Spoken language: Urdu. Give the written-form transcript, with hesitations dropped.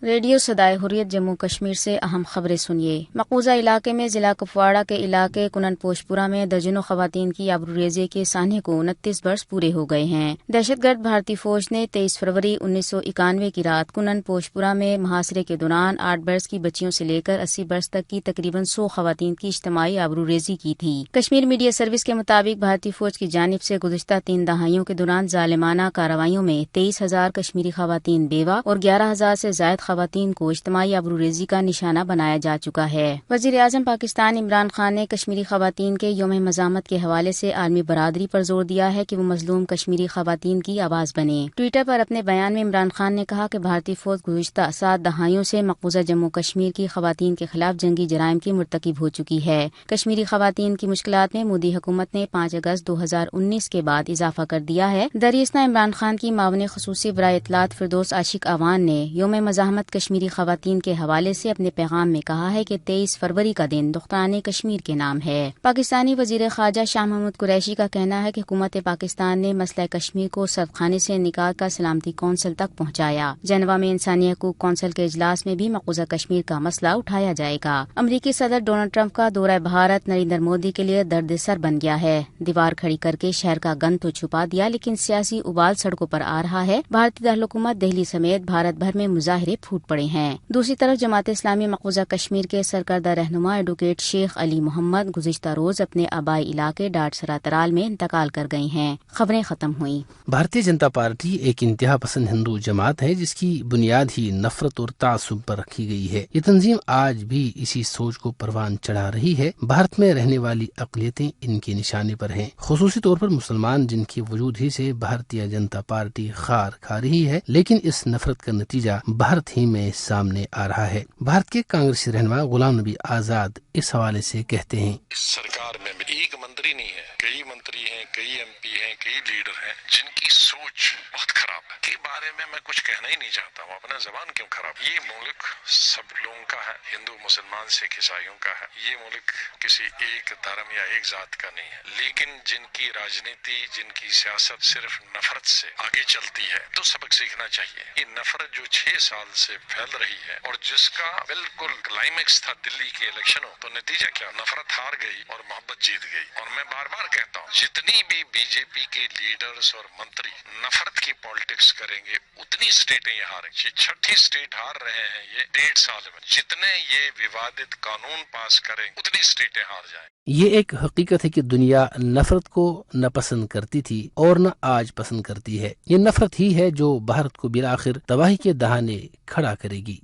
ریڈیو صدائے حریت جموں کشمیر سے اہم خبریں سنیے۔ مقبوضہ علاقے میں ضلع کپواڑہ کے علاقے کنن پوش پورہ میں درجنوں خواتین کی آبروریزی کے سانحے کو 29 برس پورے ہو گئے ہیں۔ دہشت گرد بھارتی فوج نے 23 فروری 1991 کی رات کنن پوش پورہ میں محاصرے کے دوران 8 برس کی بچیوں سے لے کر 80 برس تک کی تقریباً 100 خواتین کی اجتماعی آبروریزی کی تھی۔ کشمیر میڈیا سروس کے مطابق بھارتی فوج کی جانب سے گزشتہ 3 دہائیوں کے دوران ظالمانہ کارروائیوں میں 23,000 کشمیری خواتین بیوہ اور 11,000 سے زائد خواتین کو اجتماعی آبروریزی کا نشانہ بنایا جا چکا ہے۔ وزیر اعظم پاکستان عمران خان نے کشمیری خواتین کے یوم مزاحمت کے حوالے سے عالمی برادری پر زور دیا ہے کہ وہ مظلوم کشمیری خواتین کی آواز بنے۔ ٹوئٹر پر اپنے بیان میں عمران خان نے کہا کہ بھارتی فوج گزشتہ 7 دہائیوں سے مقبوضہ جموں کشمیر کی خواتین کے خلاف جنگی جرائم کی مرتکب ہو چکی ہے۔ کشمیری خواتین کی مشکلات میں مودی حکومت نے 5 اگست 2019 کے بعد اضافہ کر دیا ہے۔ دریاسنا عمران خان کی معاون خصوصی برائے اطلاعات فردوس عاشق آوان نے یوم مزاحمت کشمیری خواتین کے حوالے سے اپنے پیغام میں کہا ہے کہ 23 فروری کا دن دختران کشمیر کے نام ہے۔ پاکستانی وزیر خارجہ شاہ محمود قریشی کا کہنا ہے کہ حکومت پاکستان نے مسئلہ کشمیر کو سردخانے سے نکال کر سلامتی کونسل تک پہنچایا۔ جنیوا میں انسانی حقوق کونسل کے اجلاس میں بھی مقبوضہ کشمیر کا مسئلہ اٹھایا جائے گا۔ امریکی صدر ڈونلڈ ٹرمپ کا دورہ بھارت نریندر مودی کے لیے درد سر بن گیا ہے۔ دیوار کھڑی کر کے شہر کا گند تو چھپا دیا لیکن سیاسی ابال سڑکوں پر آ رہا ہے۔ بھارتی دارالحکومت دہلی سمیت بھارت بھر میں مظاہرے پھوٹ پڑے ہیں۔ دوسری طرف جماعت اسلامی مقبوضہ کشمیر کے سرکردہ رہنما ایڈوکیٹ شیخ علی محمد گزشتہ روز اپنے آبائی علاقے ڈاٹ سرا ترال میں انتقال کر گئے ہیں۔ خبریں ختم ہوئیں۔ بھارتیہ جنتا پارٹی ایک انتہا پسند ہندو جماعت ہے جس کی بنیاد ہی نفرت اور تعصب پر رکھی گئی ہے۔ یہ تنظیم آج بھی اسی سوچ کو پروان چڑھا رہی ہے۔ بھارت میں رہنے والی اقلیتیں ان کے نشانے پر ہیں، خصوصی طور پر مسلمان جن کے وجود ہی سے بھارتیہ جنتا پارٹی خار کھا رہی ہے، لیکن اس نفرت کا نتیجہ بھارت ہی میں سامنے آ رہا ہے۔ بھارت کے کانگریسی رہنما غلام نبی آزاد اس حوالے سے کہتے ہیں، اس سرکار میں ایک منتری نہیں ہے، کئی منتری ہیں، کئی ایم پی ہیں، کئی لیڈر ہیں جن کی سوچ بہت خراب ہے۔ کے بارے میں کچھ کہنا ہی نہیں چاہتا ہوں، اپنا زبان کیوں خراب۔ یہ ملک سب لوگوں کا ہے، ہندو مسلمان سکھ عیسائیوں کا ہے۔ یہ ملک کسی ایک دھرم یا ایک ذات کا نہیں ہے، لیکن جن کی راجنیتی، جن کی سیاست صرف نفرت سے آگے چلتی ہے تو سبق سیکھنا چاہیے۔ یہ نفرت جو 6 سال سے پھیل رہی ہے اور جس کا بالکل کلائمیکس تھا دلی کے الیکشنوں، تو نتیجہ کیا؟ نفرت ہار گئی اور محبت جیت گئی۔ اور میں بار بار کہتا ہوں، جتنی بھی بی جے پی کے لیڈرز اور منتری نفرت کی پالیٹکس کریں گے اتنی اسٹیٹیں یہ ہاریں گے۔ 6ٹھی اسٹیٹ ہار رہے ہیں یہ 1.5 سال میں۔ جتنے یہ ووادت قانون پاس کریں اتنی اسٹیٹیں ہار جائیں۔ یہ ایک حقیقت ہے کہ دنیا نفرت کو نہ پسند کرتی تھی اور نہ آج پسند کرتی ہے۔ یہ نفرت ہی ہے جو بھارت کو بالآخر تباہی کے دہانے کھڑا کرے گی۔